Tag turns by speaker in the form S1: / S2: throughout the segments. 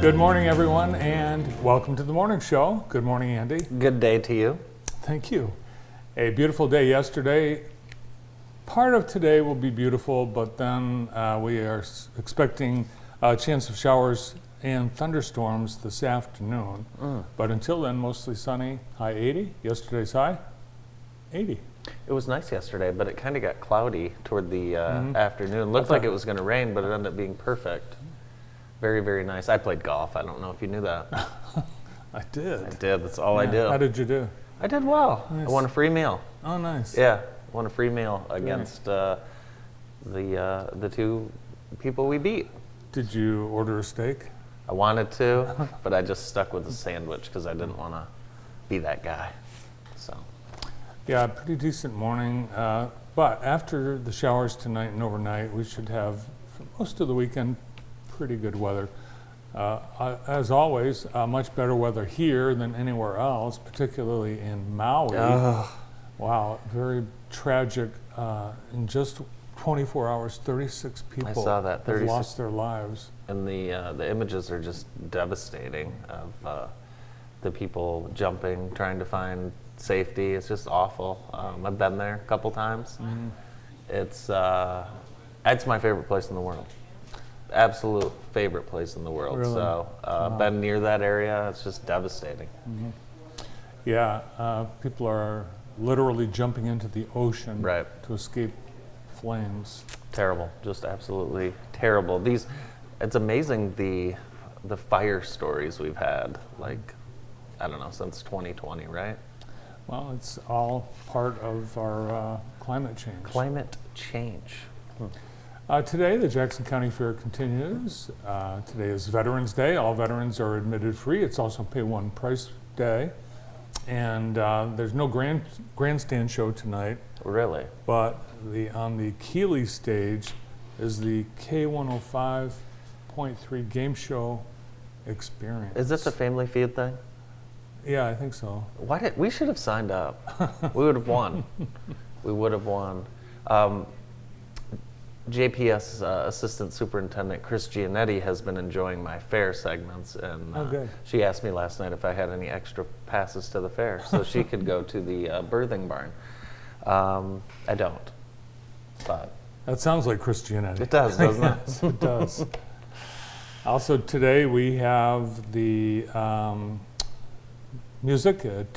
S1: Good morning, everyone, and welcome to the morning show. Good morning, Andy.
S2: Good day to you.
S1: Thank you. A beautiful day yesterday. Part of today will be beautiful, but then we are expecting a chance of showers and thunderstorms this afternoon. But until then, mostly sunny, high 80. Yesterday's high, 80.
S2: It was nice yesterday, but it kind of got cloudy toward the afternoon. Looked like it was going to rain, but it ended up being perfect. Very, very nice. I played golf. I don't know if you knew that.
S1: I did.
S2: I did. That's all I do.
S1: How did you do?
S2: I did well.
S1: Nice.
S2: I won a free meal.
S1: Oh, nice.
S2: Yeah, won a free meal against the two people we beat.
S1: Did you order a steak?
S2: I wanted to, but I just stuck with the sandwich because I didn't want to be that guy. So.
S1: Yeah, pretty decent morning. But after the showers tonight and overnight, we should have, for most of the weekend, pretty good weather. As always, much better weather here than anywhere else, particularly in Maui. Wow, very tragic. In just 24 hours, 36 people
S2: I saw that,
S1: have lost their lives.
S2: And the images are just devastating of the people jumping, trying to find safety. It's just awful. I've been there a couple times. It's my favorite place in the world. Absolute favorite place in the world.
S1: Really?
S2: So been near that area. It's just devastating.
S1: Yeah, people are literally jumping into the ocean
S2: Right.
S1: to escape flames.
S2: Terrible. Just absolutely terrible. It's amazing the fire stories we've had. Like, I don't know, since 2020, right?
S1: Well, it's all part of our climate change.
S2: Climate change.
S1: Today, the Jackson County Fair continues. Today is Veterans Day. All veterans are admitted free. It's also Pay One Price Day. And there's no grandstand show tonight,
S2: Really?
S1: but on the Keeley stage is the K105.3 Game Show Experience.
S2: Is this a Family Feud thing?
S1: Yeah, I think so.
S2: We should have signed up. We would have won. We would have won. JPS Assistant Superintendent Chris Gianetti has been enjoying my fair segments, and
S1: good.
S2: she asked me last night if I had any extra passes to the fair so she could go to the birthing barn. I don't, but
S1: That sounds like Chris Gianetti.
S2: it does, doesn't it?
S1: Yes, it does. Also today we have the music at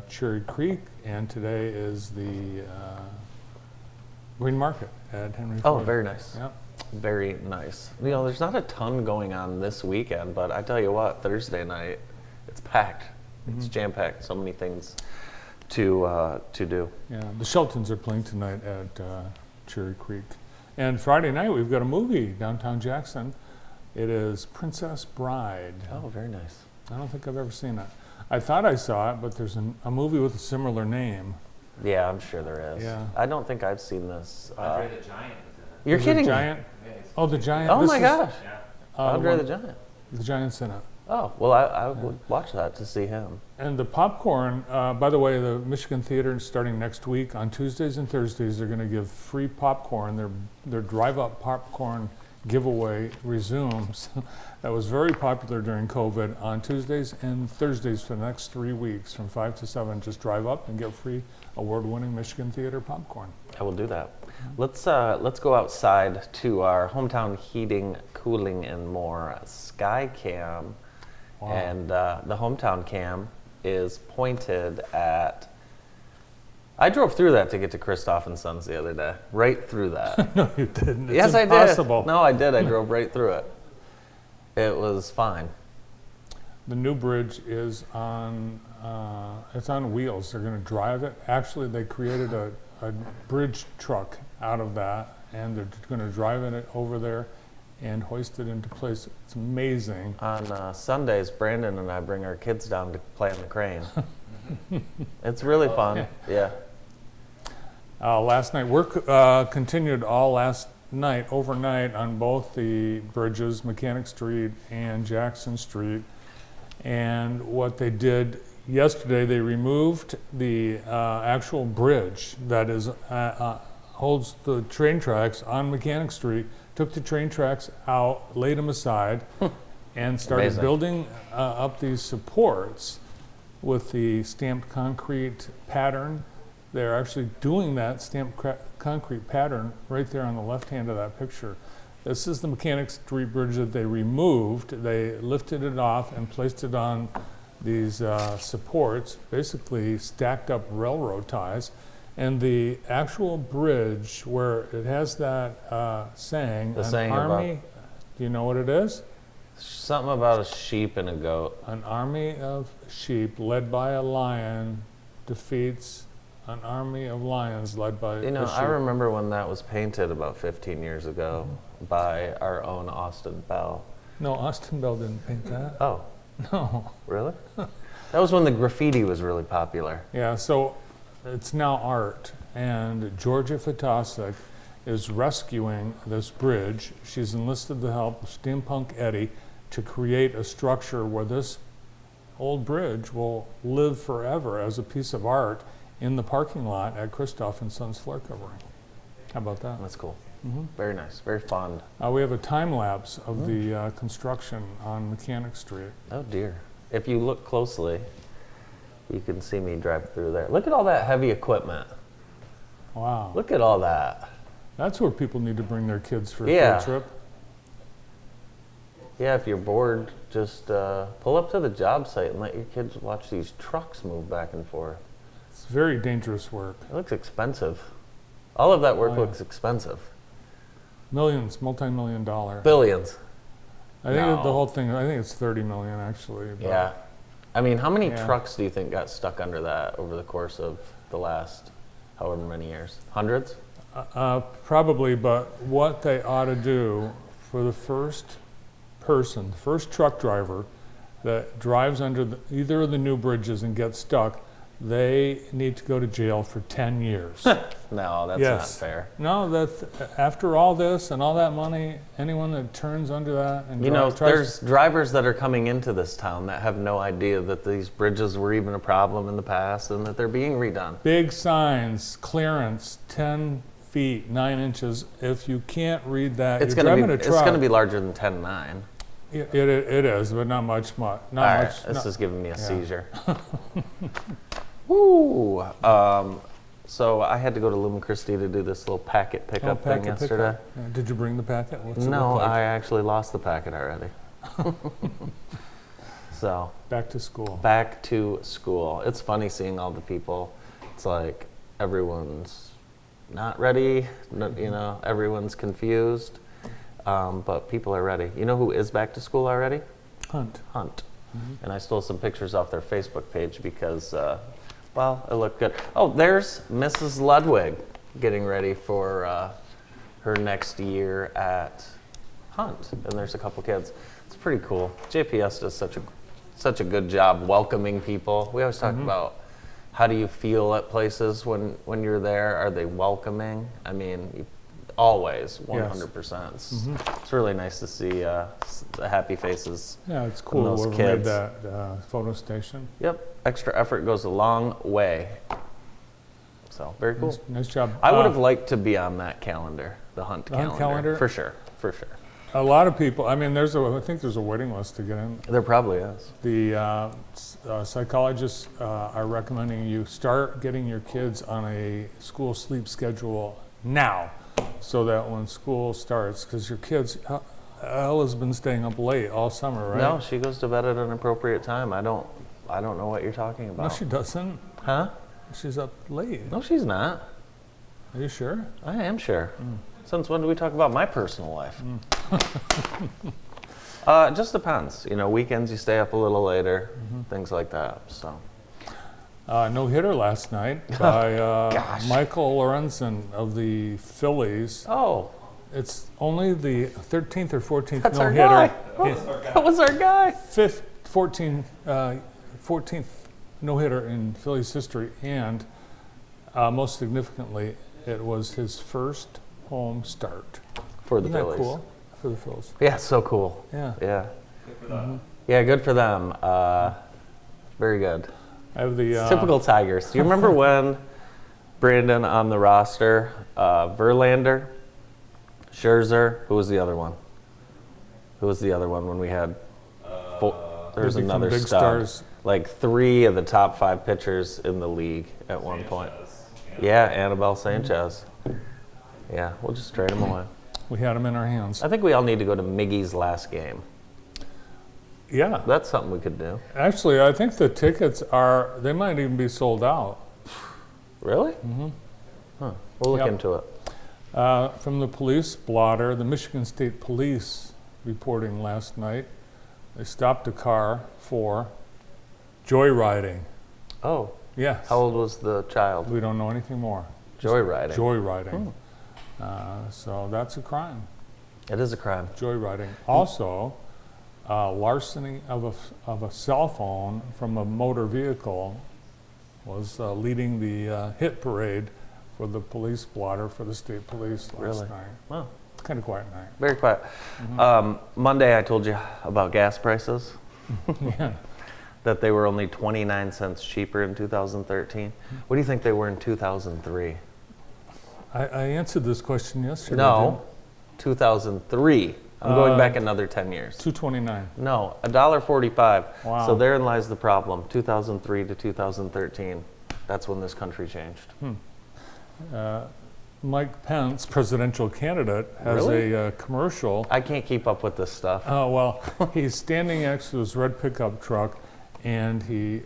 S1: Cherry Creek, and today is the Green Market at Henry
S2: Oh,
S1: Ford.
S2: very nice.
S1: Yep.
S2: Very nice. You know, there's not a ton going on this weekend, but I tell you what, Thursday night, it's packed. It's jam-packed. So many things to do.
S1: Yeah, the Sheltons are playing tonight at Cherry Creek. And Friday night we've got a movie downtown Jackson. It is Princess Bride.
S2: Oh, very nice.
S1: I don't think I've ever seen it. I thought I saw it, but there's a movie with a similar name.
S2: Yeah, I'm sure there is.
S1: Yeah.
S2: I don't think I've seen this.
S3: Andre the Giant.
S2: You're
S1: Is it
S2: kidding me.
S1: Giant? Oh, the Giant.
S2: Oh
S1: This
S2: my
S1: is,
S2: gosh.
S3: Yeah.
S2: Andre the Giant.
S1: The Giant's in it.
S2: Oh, well, I would watch that to see him.
S1: And the popcorn, by the way, the Michigan Theater starting next week on Tuesdays and Thursdays, they're going to give free popcorn. Their drive-up popcorn giveaway resumes. That was very popular during COVID. On Tuesdays and Thursdays for the next 3 weeks, from 5 to 7, just drive up and get free award-winning Michigan Theater popcorn.
S2: I will do that. Let's go outside to our hometown heating, cooling, and more Sky Cam.
S1: Wow.
S2: And the hometown cam is pointed at. I drove through that to get to Christoph and Sons the other day. Right through that.
S1: No, you didn't. It's
S2: Yes,
S1: impossible.
S2: I did. No, I did. I drove right through it. It was fine.
S1: The new bridge is on, it's on wheels. They're going to drive it. Actually, they created a bridge truck out of that, and they're going to drive it over there and hoist it into place. It's amazing.
S2: On Sundays, Brandon and I bring our kids down to play on the crane. It's really fun. Yeah.
S1: Last night, work continued all last night, overnight, on both the bridges, Mechanic Street and Jackson Street. And what they did yesterday, they removed the actual bridge that is holds the train tracks on Mechanic Street, took the train tracks out, laid them aside, and started
S2: Amazing.
S1: building up these supports with the stamped concrete pattern. They're actually doing that stamped concrete pattern right there on the left hand of that picture. This is the Mechanic Street Bridge that they removed. They lifted it off and placed it on these supports, basically stacked up railroad ties. And the actual bridge where it has that saying,
S2: The
S1: an
S2: saying
S1: army, do you know what it is?
S2: Something about a sheep and a goat.
S1: An army of sheep led by a lion defeats an army of lions led by
S2: You know,
S1: a sheep.
S2: I remember when that was painted about 15 years ago by our own Austin Bell.
S1: No, Austin Bell didn't paint that.
S2: Oh,
S1: No.
S2: really? That was when the graffiti was really popular.
S1: Yeah, so it's now art, and Georgia Fatasic is rescuing this bridge. She's enlisted the help of Steampunk Eddie to create a structure where this old bridge will live forever as a piece of art in the parking lot at Christoph and Sons Floor Covering. How about that?
S2: That's cool.
S1: Mhm.
S2: Very nice. Very fond.
S1: We have a time lapse of the construction on Mechanic Street.
S2: Oh dear. If you look closely, you can see me drive through there. Look at all that heavy equipment.
S1: Wow.
S2: Look at all that.
S1: That's where people need to bring their kids for a
S2: Yeah.
S1: field trip.
S2: Yeah, if you're bored, just pull up to the job site and let your kids watch these trucks move back and forth.
S1: It's very dangerous work.
S2: It looks expensive. All of that work
S1: Oh, yeah.
S2: looks expensive.
S1: Millions, multi-million dollar.
S2: Billions.
S1: I think
S2: No.
S1: the whole thing, I think it's 30 million actually. but-
S2: Yeah. I mean, how many
S1: Yeah.
S2: trucks do you think got stuck under that over the course of the last however many years? Hundreds?
S1: Probably, but what they ought to do for the first person, first truck driver that drives under either of the new bridges and gets stuck, they need to go to jail for 10 years.
S2: No, that's
S1: Yes.
S2: not fair.
S1: No, that's, after all this and all that money, anyone that turns under that and
S2: You know,
S1: tries
S2: there's drivers that are coming into this town that have no idea that these bridges were even a problem in the past and that they're being redone.
S1: big signs, clearance, 10 feet, 9 inches. If you can't read that,
S2: It's
S1: you're
S2: gonna
S1: driving
S2: be
S1: a truck.
S2: be larger than 10.9.
S1: It is, but not much. Not
S2: All right,
S1: much.
S2: this
S1: not-
S2: is giving me a
S1: yeah.
S2: seizure. Woo! So I had to go to Lumen Christi to do this little packet pickup thing
S1: packet
S2: yesterday.
S1: pickup. Yeah, did you bring the packet? What's it
S2: No,
S1: look like?
S2: I actually lost the packet already. So
S1: Back to school.
S2: back to school. It's funny seeing all the people. It's like everyone's not ready. You know, everyone's confused. But people are ready. You know who is back to school already?
S1: Hunt.
S2: Hunt. And I stole some pictures off their Facebook page because, well, it looked good. Oh, there's Mrs. Ludwig getting ready for her next year at Hunt, and there's a couple kids. It's pretty cool. JPS does such a good job welcoming people. We always talk about how do you feel at places when you're there? Are they welcoming? I mean, always 100%. It's really nice to see the happy faces.
S1: Yeah, it's cool.
S2: those
S1: Whoever
S2: kids.
S1: made that photo station.
S2: Yep, extra effort goes a long way. So very cool.
S1: Nice job.
S2: I would have liked to be on that calendar, the Hunt
S1: The Hunt
S2: calendar.
S1: calendar?
S2: For sure.
S1: A lot of people. I mean, I think there's a waiting list to get in.
S2: There probably is.
S1: The psychologists are recommending you start getting your kids on a school sleep schedule now, so that when school starts, because your kids, Ella's been staying up late all summer, right?
S2: No, she goes to bed at an appropriate time. I don't know what you're talking
S1: No,
S2: about.
S1: she doesn't.
S2: Huh?
S1: She's up late.
S2: No, she's not.
S1: Are you sure?
S2: I am sure. Since when do we talk about my personal life? It just depends. You know, weekends you stay up a little later, things like that. So.
S1: No hitter last night by
S2: Gosh.
S1: Michael Lorenzen of the Phillies.
S2: Oh,
S1: It's only the 13th or 14th
S2: that's
S1: no
S2: our
S1: hitter.
S2: guy. That was our guy.
S1: 14th no hitter in Phillies history, and most significantly, it was his first home start.
S2: For the
S1: Isn't that
S2: Phillies.
S1: cool for the Phillies?
S2: Yeah, so cool.
S1: Yeah.
S2: Yeah. Yeah, good for them. Very good.
S1: I have the
S2: Typical Tigers. Do you remember when Brandon on the roster, Verlander, Scherzer, who was the other one? Who was the other one when we had There's
S1: They become
S2: another
S1: big
S2: stud.
S1: stars.
S2: Like 3 of the top 5 pitchers in the league at one point. Yeah, Anibal Sanchez. Yeah, we'll just trade him away.
S1: We had them in our hands.
S2: I think we all need to go to Miggy's last game.
S1: Yeah.
S2: That's something we could do.
S1: Actually, I think the tickets they might even be sold out.
S2: Really? Mm-hmm. Huh. We'll look
S1: Yep.
S2: into it.
S1: From the police blotter, the Michigan State Police reporting last night, they stopped a car for joyriding.
S2: Oh,
S1: Yes.
S2: how old was the child?
S1: We don't know anything more.
S2: Joyriding.
S1: Joyriding. So that's a crime.
S2: It is a crime.
S1: Joyriding. Also, larceny of a cell phone from a motor vehicle was leading the hit parade for the police blotter for the state police last
S2: Really?
S1: night.
S2: Wow.
S1: Kind of quiet night.
S2: Very quiet. Monday, I told you about gas prices,
S1: Yeah.
S2: that they were only 29 cents cheaper in 2013. What do you think they were in 2003?
S1: I answered this question yesterday.
S2: No, 2003. I'm going back another 10 years.
S1: $2.29.
S2: No, $1.45.
S1: Wow.
S2: So therein lies the problem. 2003 to 2013. That's when this country changed.
S1: Mike Pence, presidential candidate, has
S2: Really?
S1: a commercial.
S2: I can't keep up with this stuff.
S1: Oh, well, he's standing next to his red pickup truck, and he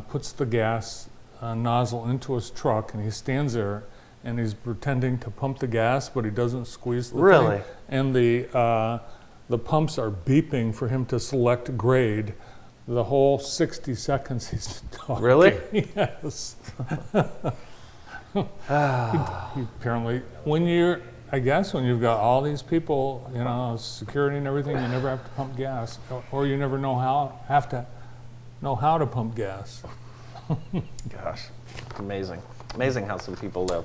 S1: puts the gas nozzle into his truck, and he stands there, and he's pretending to pump the gas, but he doesn't squeeze the
S2: Really?
S1: thing. And the pumps are beeping for him to select grade. The whole 60 seconds he's talking.
S2: Really?
S1: Yes. He apparently, I guess when you've got all these people, security and everything, you never have to pump gas, or you never have to know how to pump gas.
S2: Gosh, amazing. Amazing how some people live.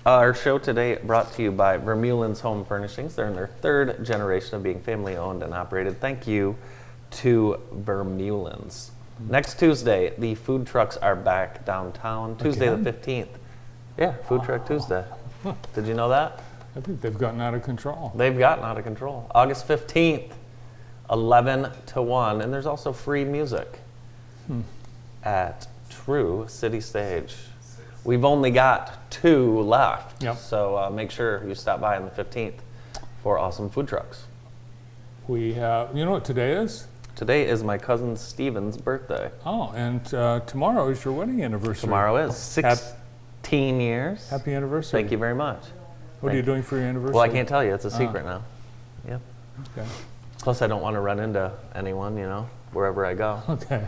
S2: Our show today brought to you by Vermeulen's Home Furnishings. They're in their 3rd generation of being family owned and operated. Thank you to Vermeulen's. Next Tuesday, the food trucks are back downtown. Tuesday the 15th. Yeah, Food Truck Tuesday. Did you know that?
S1: I think they've gotten out of control.
S2: They've gotten out of control. August 15th, 11 to 1. And there's also free music at True City Stage. We've only got 2 left.
S1: Yep.
S2: So make sure you stop by on the 15th for awesome food trucks.
S1: We have, you know what today is?
S2: Today is my cousin Steven's birthday.
S1: Oh, and tomorrow is your wedding anniversary.
S2: Tomorrow is 16 years.
S1: Happy anniversary.
S2: Thank you very much.
S1: What are you doing for your anniversary?
S2: Well, I can't tell you. It's a secret now. Yep.
S1: Okay.
S2: Plus, I don't want to run into anyone, wherever I go.
S1: Okay.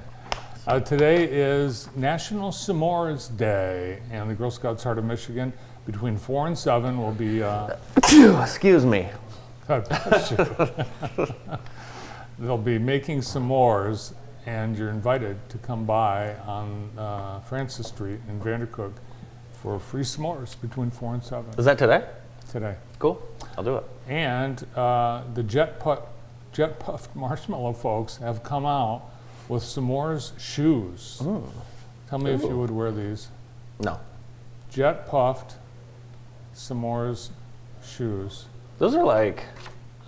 S1: Today is National S'mores Day, and the Girl Scouts Heart of Michigan, between 4 and 7, will be.
S2: Excuse me.
S1: God bless you. They'll be making s'mores, and you're invited to come by on Francis Street in Vandercook for free s'mores between 4 and 7
S2: Is that today?
S1: today.
S2: Cool. I'll do it.
S1: And the Jet Puffed Marshmallow folks have come out with s'mores shoes. Tell me if you would wear these.
S2: No.
S1: Jet Puffed s'mores shoes.
S2: Those are like,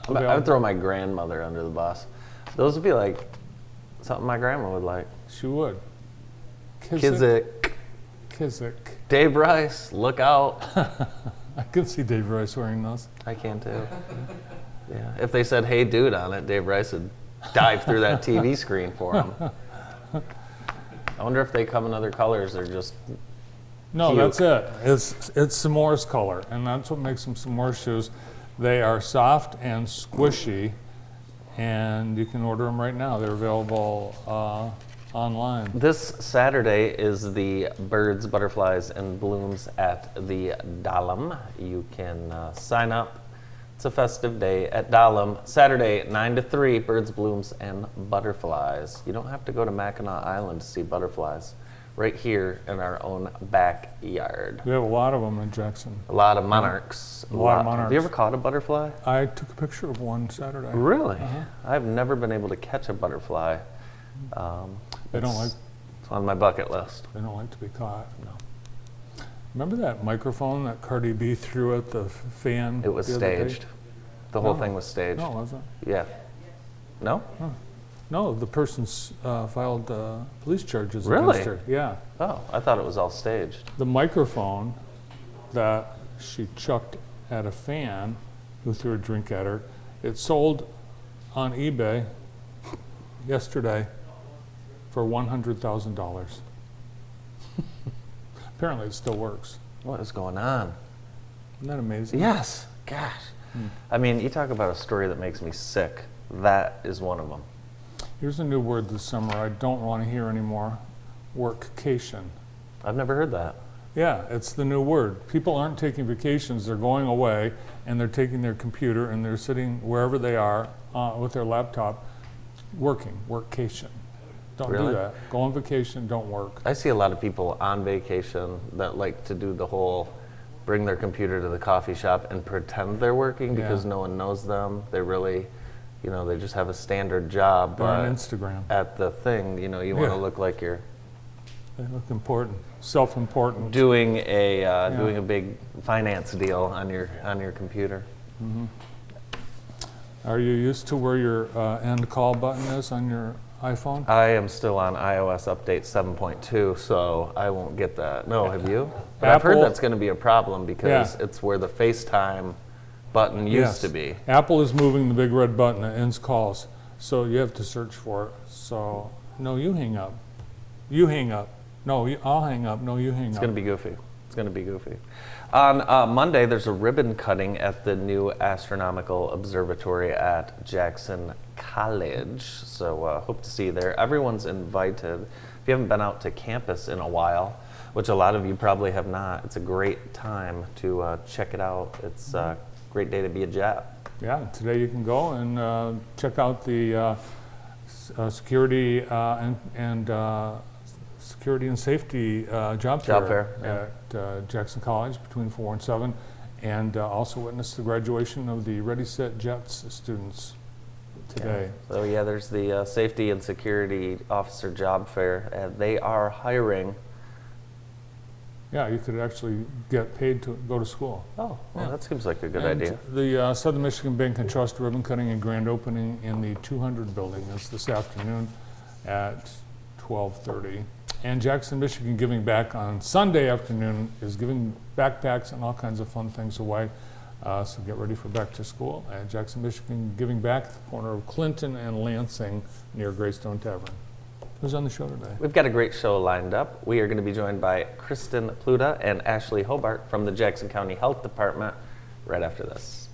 S2: I
S1: Available.
S2: would throw my grandmother under the bus. Those would be like something my grandma would like.
S1: She would.
S2: Kizik.
S1: Kizik.
S2: Dave Rice, look out.
S1: I can see Dave Rice wearing those.
S2: I can too. Yeah. If they said, "Hey, dude," on it, Dave Rice would dive through that TV screen for him. I wonder if they come in other colors or just.
S1: No,
S2: Puke.
S1: that's it. It's s'mores color, and that's what makes them s'mores shoes. They are soft and squishy, and you can order them right now. They're available online.
S2: This Saturday is the Birds, Butterflies, and Blooms at the Dahlem. You can sign up. It's a festive day at Dahlem. Saturday, 9 to 3, Birds, Blooms, and Butterflies. You don't have to go to Mackinac Island to see butterflies. Right here in our own backyard.
S1: We have a lot of them in Jackson.
S2: A lot of monarchs.
S1: A lot of
S2: Have you ever
S1: monarchs.
S2: caught a butterfly?
S1: I took a picture of one Saturday.
S2: Really? I've never been able to catch a butterfly.
S1: They don't like.
S2: It's on my bucket list.
S1: They don't like to be caught.
S2: No.
S1: Remember that microphone that Cardi B threw at the fan?
S2: It was
S1: the other day?
S2: staged. The whole
S1: No.
S2: thing was staged.
S1: No, it wasn't.
S2: Yeah. No?
S1: No, the person's filed police charges
S2: Really?
S1: against her. Yeah.
S2: Oh, I thought it was all staged.
S1: The microphone that she chucked at a fan who threw a drink at her, it sold on eBay yesterday for $100,000. Apparently it still works.
S2: What is going on?
S1: Isn't that amazing?
S2: Yes. Gosh. I mean, you talk about a story that makes me sick. That is one of them.
S1: Here's a new word this summer I don't want to hear anymore. Workcation.
S2: I've never heard that.
S1: Yeah, it's the new word. People aren't taking vacations, they're going away and they're taking their computer and they're sitting wherever they are with their laptop working, workcation. Don't
S2: Really?
S1: do that. Go on vacation, don't work.
S2: I see a lot of people on vacation that like to do the whole bring their computer to the coffee shop and pretend they're working because
S1: Yeah.
S2: no one knows them. They really, they just have a standard job.
S1: They're on
S2: But
S1: Instagram.
S2: at the thing, you want
S1: Yeah.
S2: to look like you're
S1: They look important, self-important.
S2: doing a big finance deal on your computer.
S1: Are you used to where your end call button is on your iPhone?
S2: I am still on iOS update 7.2, so I won't get that. No, have you? But I've heard
S1: Apple-
S2: that's going to be a problem because it's where the FaceTime button used to be.
S1: Apple is moving the big red button that ends calls, so you have to search for it. So, no, you hang up. You hang up. No, I'll hang up. No, you hang
S2: It's
S1: up.
S2: going to be goofy. It's going to be goofy. On Monday, there's a ribbon cutting at the new astronomical observatory at Jackson College. So hope to see you there. Everyone's invited. If you haven't been out to campus in a while, which a lot of you probably have not, it's a great time to check it out. It's a great day to be a Jet.
S1: Yeah, today you can go and check out the security security and safety job fair at Jackson College between 4 and 7, and also witness the graduation of the Ready Set Jets students today.
S2: So yeah, there's the safety and security officer job fair. They are hiring.
S1: Yeah, you could actually get paid to go to school.
S2: Oh, well,
S1: Yeah.
S2: that seems like a good
S1: And
S2: idea.
S1: the Southern Michigan Bank and Trust ribbon cutting and grand opening in the 200 building is this afternoon at 12:30. And Jackson, Michigan Giving Back on Sunday afternoon is giving backpacks and all kinds of fun things away. So get ready for back to school at Jackson, Michigan Giving Back at the corner of Clinton and Lansing near Greystone Tavern. Who's on the show today?
S2: We've got a great show lined up. We are going to be joined by Kristen Pluta and Ashley Hobart from the Jackson County Health Department right after this.